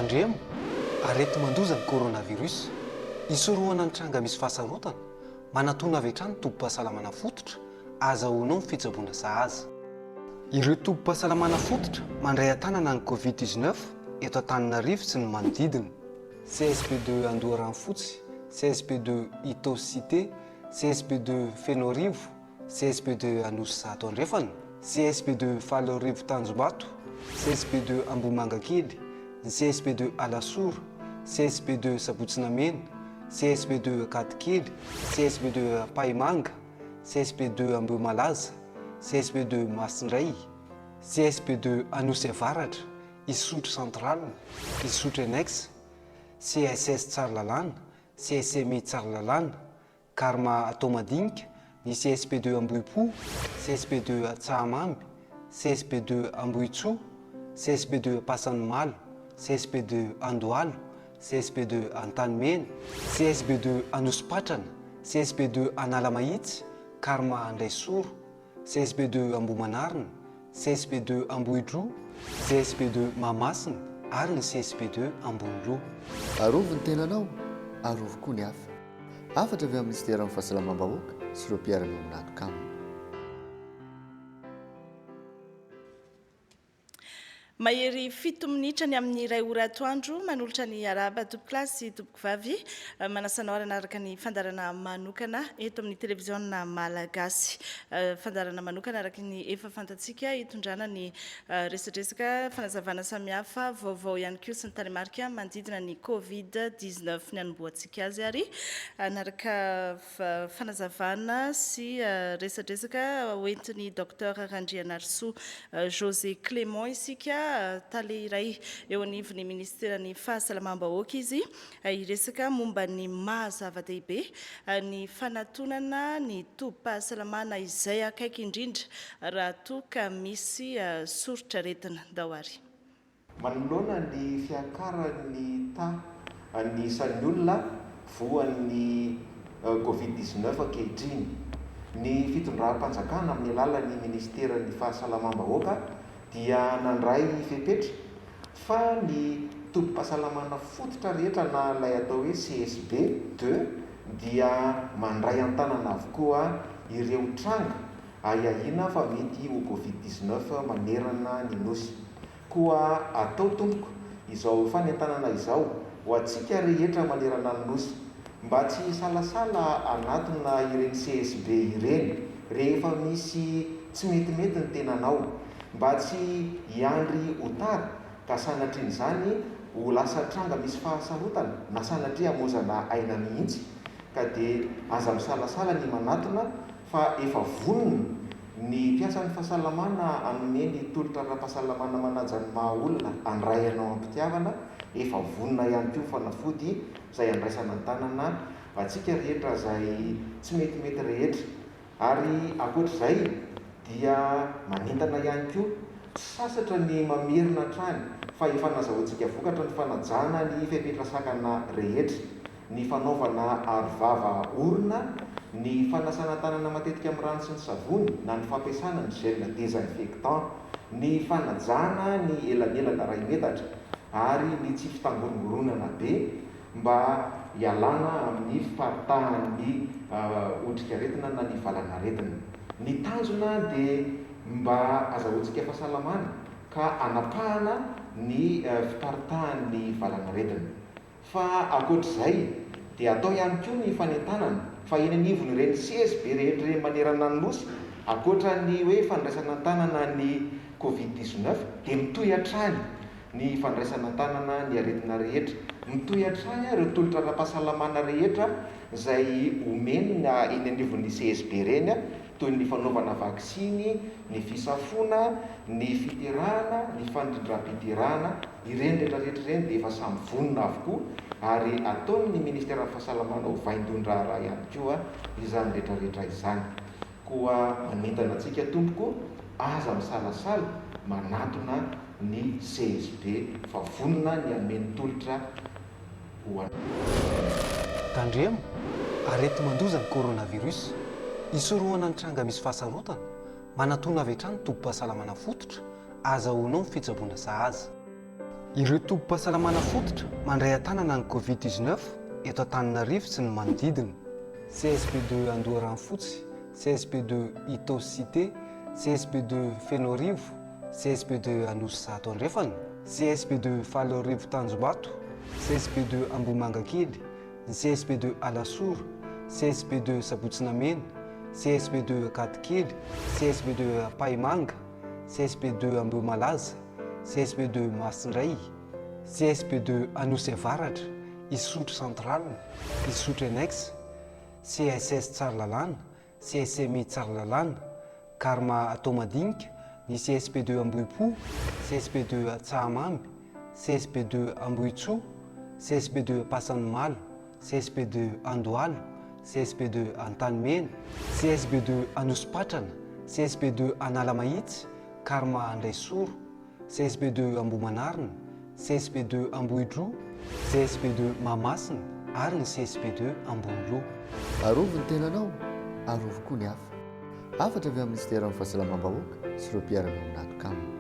Tandremo, arety mandoza ny coronavirus. Isorohana ny tranga misy fahasarotana, manatona avy hatrany tobim-pahasalamana fototra, azahoanao ny fitsaboana sahaza. Ireo tobim-pahasalamana fototra mandray an-tanana ny Covid-19 eto Antananarivo sy ny manodidina. CSP2 Andoharano fotsy, CSP2 Itosité, CSP2 Fenorivo, CSP2 Anosy Zato Andrefana, CSP2 Falorivo Tanjombato, CSP2 Ambomangakely, CSP2 Alasoro, CSP2 Sabotsinamena, CSP2 Katikely, CSP2 Paimanga, CSP2 Ambomalaza, CSP2 Masindray, CSP2 Anosy Avaratra, Isotro Central, Isotro Annexe, CSS Tsaralalàna, CSMI Tsaralalàna, Karma Atomadinika, ny CSP2 Ambohipo, CSP2 Tsahamamy, CSP2 Ambohitsoa, CSP2 Pasanimalo, CSP2 Andohalo, CSP2 Antanimena, CSP2 Anosy-Patrana, CSP2 Analamahitsy, Karma Andraisoro, CSP2 Ambohimanarina, CSP2 Ambohidroa, CSP2 Mahamasina ary ny CSP2 Amboniloha. Arovo ny tenanao, arovo koa ny hafa. Afatra avy amin'ny ministera amin'ny fahasalamam-bahoaka sy ireo mpiarana amin'ny natok aminy. Mahery 7 minitra ny amin'ny iray ora atoandro manolotra ny araba tompo-klasy tompo-vavy manasanao araka ny fandarana manokana eto amin'ny televiziona malagasy. Fandarana manokana araka ny efa fantatsika hitondrana ny resadresaka fanazavana samihafa vaovao ihany koa sy ny tanimarika manodidina ny Covid-19 ny anomboantsika azy ary anaraka fanazavana sy resadresaka hoentin'ny Dr Randrianarso José Clément isika tale iray eo anivon'ny ministeran'ny fahasalamam-bahoaka izy iresaka momba ny mahazava-dehibe ny fanatonana ny tobim-pahasalamana izay akaiky indrindra raha toa ka misy soritra retina dahoary. Manoloana ny fiakaran'ny ny isan'ny olona voan'ny Covid-19 ankehitriny. Ny fitondram-panjakana amin'ny alalan'ny ministeran'ny fahasalamam-bahoaka dia nandray fepetra fa ny tobim-pahasalamana fototra rehetra na ilay atao hoe CSB2 dia mandray an-tanana avokoa ireo tranga ahahina fa mety ho Covid-19 manerana ny nosy. Koa atao tompoko izao fanentanana izao ho antsika rehetra manerana ny nosy mba tsy salasala anatona ireny CSB ireny rehefa misy tsy metimety ny tenanao, mba tsy hiandry ho tara ka sanatrin'izany ho lasa tranga misy fahasarotana na sanatria hamozana aina mihitsy ka dia aza misalasala ny manatona fa efa vonona ny mpiasan'ny fahasalamana anome ny tolotra ara-pahasalamana manaja ny maha olona andray anao ampitiavana, efa vonona ihany koa fanafody izay andraisana an-tanana antsika rehetra izay tsy metimety rehetra. Ary ankoatr'izay dia manentana ihany koa sasatra ny mamerina trany fa efa nazahoantsika vokatra ny fanajana ny fepetrasakana rehetra, ny fanaovana arovava orona, ny fanasana tanana matetika amin'ny rano sy ny savony na ny fampiasana ny gel désinfectant, ny fanajana ny elanelana ray metatra ary ny tsy fitangorongoronana be mba hialana amin'ny fiparitahan'ny otrikaretina na ny valanaretina. Ny tanjona dia mba azahoantsika fahasalamana ka anapahana ny fiparitahan'ny valanaretina. Fa ankoatr'izay dia atao ihany koa ny fanentanana fa eny anivony ireny CSB rehetra ireny manerana ny nosy, ankoatra ny hoe fandraisana an-tanana ny Covid-19 dia mitohy hatrany ny fandraisana an-tanana ny aretina rehetra, mitohy hatrany ireo tolotra ara-pahasalamana rehetra izay omeny eny anivon'ny CSB reny, toy ny fanaovana vaksiny, ny fisafona, ny fiterahana, ny fandrindram-piterahana, ireny rehetrarehetra ireny dia efa samy vonona avokoa ary ataon'ny ministeran'ny fahasalamana ho vaindondra raha ihany koa izany rehetrarehetra izany. Koa manentana antsika tompoko aza misalasala manatona ny CSB fa vonona ny ameny tolotra ho Tandremo, arety mandoza ny coronavirus. Isorohana ny tranga misy fahasarotana, manatona avy hatrany tobim-pahasalamana fototra, azahoanao ny fitsaboana sahaza. ireo tompo-pahasalamana fototra mandray an-tanana ny covid-19 eto Antananarivo sy ny manodidina. CSP2 Andoaranfotsy, CSP2 Itosité, CSP2 Fenorivo, CSP2 Anosy-Zato Andrefana, CSP2 Falorivo Tanjombato, CSP2 Ambomangakely, CSP2 Alasoro, CSP2 Sabotsinamena, CSP2 Katikely, CSP2 Paimanga, CSP2 Ambomalaza, CSP2 Masindray, CSP2 Anosy Avaratra, Isotro Central, Isotro Annexe, CSS Tsaralalàna, CSMI Tsaralalàna, Karma Tomadinika, ny CSP2 Ambohipo, CSP2 Tsahamamy, CSP2 Ambohitsoa, CSP2 Pasanimalo, CSP2 Andohalo, CSP2 Antanimena, CSP2 Anosy-Patrana, CSP2 Analamahitsy, Karma Andraisoro, CSP2 Ambomanarina, CSP2 Ambohidroa, CSP2 Mahamasina ary ny CSP2 Amboniloha. Arovo ny tenanao, arovo koa ny hafa. Afatra avy amin'ny ministera amin'ny fahasalamam-bahoaka sy ireo mpiarana amin'atoka aminy.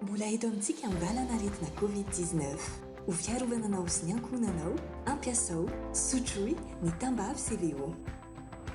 Mbola eto amintsika ambalana aretina covid-19 ho fiarovananao sy ny ankohonanao ampiasao sotroy ny tambavy CVO.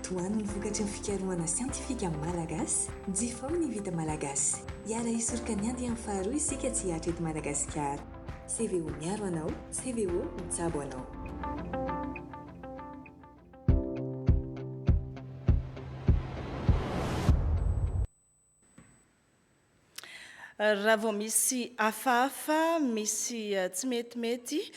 Toano ny vokatry ny fikarohana siantifika malagasy jifao ny vita malagasy hiara hisoroka ny andy amin'ny faharoa isika tsy hihatra eto Madagasikara. CVO miaro anao, CVO mitsabo anao. Raha vao misy hafahafa, misy tsy metimety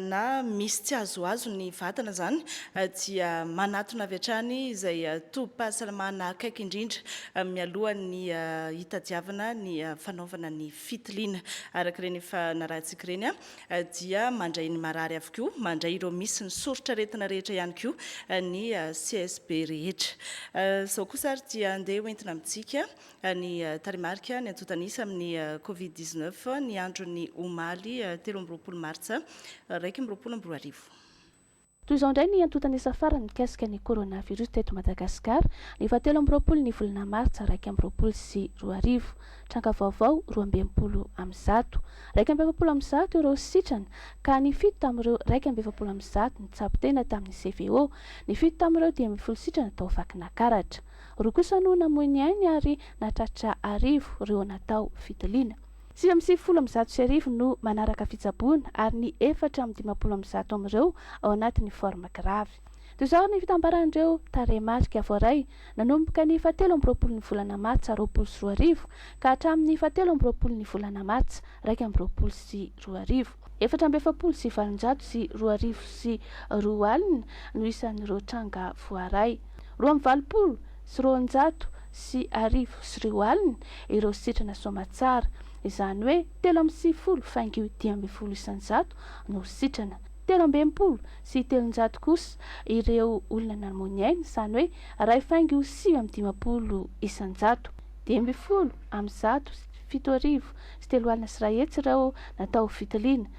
na misy tsy azoazo ny vatana zany dia manatona avy hatrany izay tobim-pahasalamana akaiky indrindra mialoha ny hitadiavana ny fanaovana ny fitiliana araka ireny efa narahantsika ireny dia mandray ny marary avokoa, mandray ireo misy ny soritra retina rehetra ihany koa ny CSB rehetra. Izao kosa ary dia andeha hoentina amintsika ny tarimarika ny antotanisa amin'ny covid-19 ny andron'ny omaly 13 martsa 2022. Toy izao indray ny antotanisa farany mikasika ny coronavirus teto Madagasikara ny 17 ny volana martsa 2022 tranga vaovao 12 270 ireo sitrana ka ny 7 tamin'ireo 270 ny tsabo tena tamin'ny CVO, ny 7 tamin'ireo dia mifolo sitrana tao vakina karatra. Roa kosa no namoiny ainy ary natratra 10 ireo natao fitiliana. 770 no manaraka fitsaboana ary ny 450 amin'ireo ao anatin'ny forme grave. Toy izao ny fitambaran'ireo tarehimarika voaray nanomboka ny 17 ny volana martsa 2022 ka hatramin'ny 17 ny volana martsa 2022. 470 sy 700 sy 2,2 alina no isan'ireo tranga voaray. 2,20 sy 200 sy 1,0 alina ireo sitrana somatsara. Izany hoe 3,0 faingo 10 isanjato no sitrana. 3,20 sy 300 kosa ireo olona namoiny ainy, izany hoe 2 faingo 7,10 isanjato. 10 amin'ny 100 7,000 sy 3 alina sy 1 hetsy ireo natao fitiliana.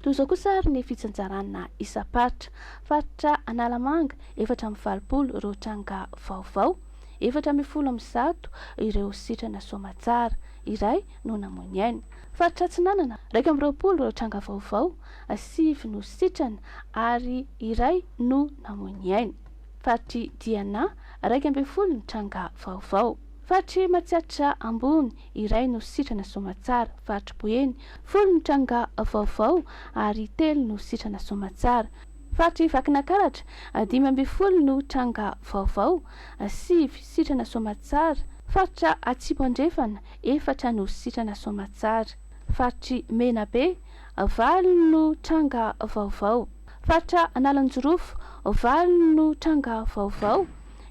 Toy izao kosa ary ny fitsanjarana isapatra. Faritra Analamanga 4,20 ireo tranga vaovao, 4,10 amin'ny 100 ireo sitrana somatsara, iray no namoiny ainy. Faritra Atsinanana 2,20 ireo tranga vaovao, 7 no sitrana ary iray no namoiny ainy. Faritry Diana 2,20 ny tranga vaovao. Faritry Matsiatra Ambony iray no sitrana somatsara. Faritry Boeny 10 ny tranga vaovao ary 3 no sitrana somatsara. Faritry Vakina Karatra 5,20 no tranga vaovao, 7 sitrana somatsara. Faritra Atsibo Andrefana 4 no sitrana somatsara. Faritry Menabe 4 no tranga vaovao. Faritra Analanjorofo 4 no tranga vaovao,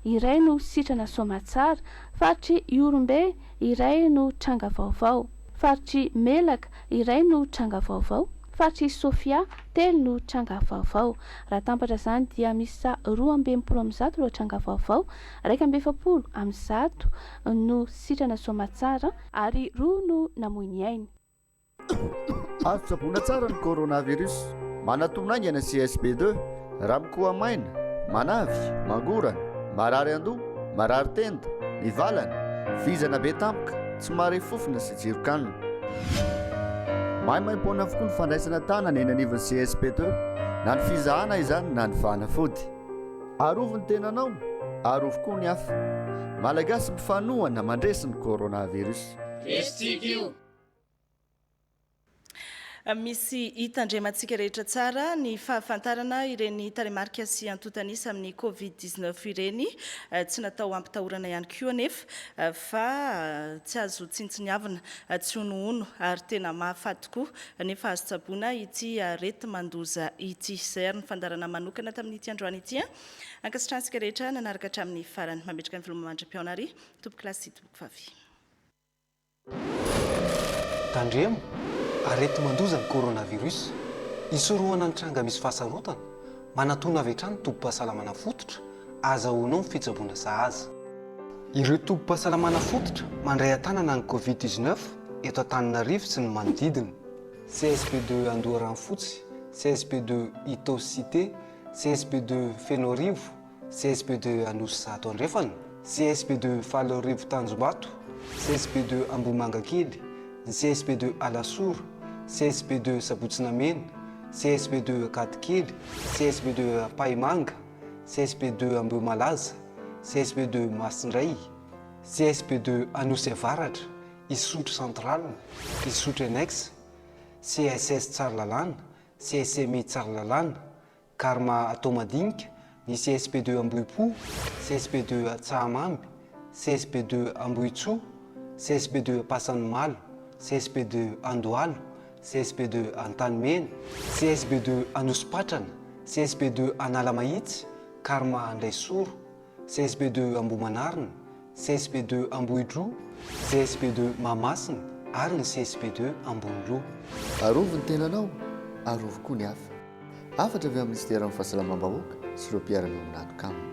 iray no sitrana somatsara. Faritry Iorombe iray no tranga vaovao. Faritry Melaka iray no tranga vaovao. Faritry Sofia 3 no tranga vaovao. Raha tampatra izany dia misa 2,20 amin'ny 100 ireo tranga vaovao, 2,20 amin'ny 100 no sitrana somatsara ary 2 no namoiny ainy. Azo tsaboana tsara ny coronavirus, manatomina aingana CSP2 raha mikoa maina manavy mangorana marary andoha marary tenda ny valana vizana be tampoka tsy mary fofona sy jirokanina maimaimpona avokoa ny fandraisana tanana eny anivon'ny CSP2 na ny fizahana izany na ny fanafody arovo ny tenanao arovo koa ny hafa malagasy mifanohana mandresy ny coronavirus misy hitandremantsika rehetra tsara ny fahafantarana ireny talemarika sy antotanisa amin'ny covid-19 ireny tsy natao ampitahorana ihany koa anefa fa tsy azo tsintsiniavina tsy onoono ary tena mahafaty tokoa nefa azo tsaboana ity arety mandoza ity zay ary ny fandarana manokana tamin'ity androany ity ankasitransika rehetra nanaraka hatramin'ny farany mametraka ny filomamandram-piaonary tompo klasy tompo vavy tandremo arety mandoza ny coronavirus isorohana ny tranga misy fahasarotana manatona avy hatrany tombom-pahasalamana fototra azahoanao ny fitsaboana sahaza ireo tombom-pahasalamana fototra mandray atanana ny covid-19 eto Antananarivo sy ny manodidina CSP2 Andoharanofotsy CSP2 Itosité CSP2 Fenorivo CSP2 Anosy Andrefana CSP2 Falorivo Tanjombato CSP2 Ambomangakely CSP2 Alasoro CSP2 Sabotsinamena CSP2 Katikely CSP2 Paimanga CSP2 Ambohimalaza CSP2 Masindray CSP2 Anosy Avaratra Isotro Central Isotro Annexe CSS Tsaralalàna CSMI Tsaralalàna Karma Atomadinika ny CSP2 Ambohipo CSP2 Tsahamamy CSP2 Ambohitsoa CSP2 Pasanimalo CSP2 Andohalo CSP2 Antanimena CSP2 Anosy-Patrana CSP2 Analamahitsy Karma Andraisoro CSP2 Ambohimanarina CSP2 Ambohidroa CSP2 Mahamasina ary ny CSP2 Amboniloha arovo ny tenanao arovo koa ny hafa afatra avy amin'ny ministera amin'ny fahasalamam-bahoaka sy ireo mpiarana amin'ny antokamina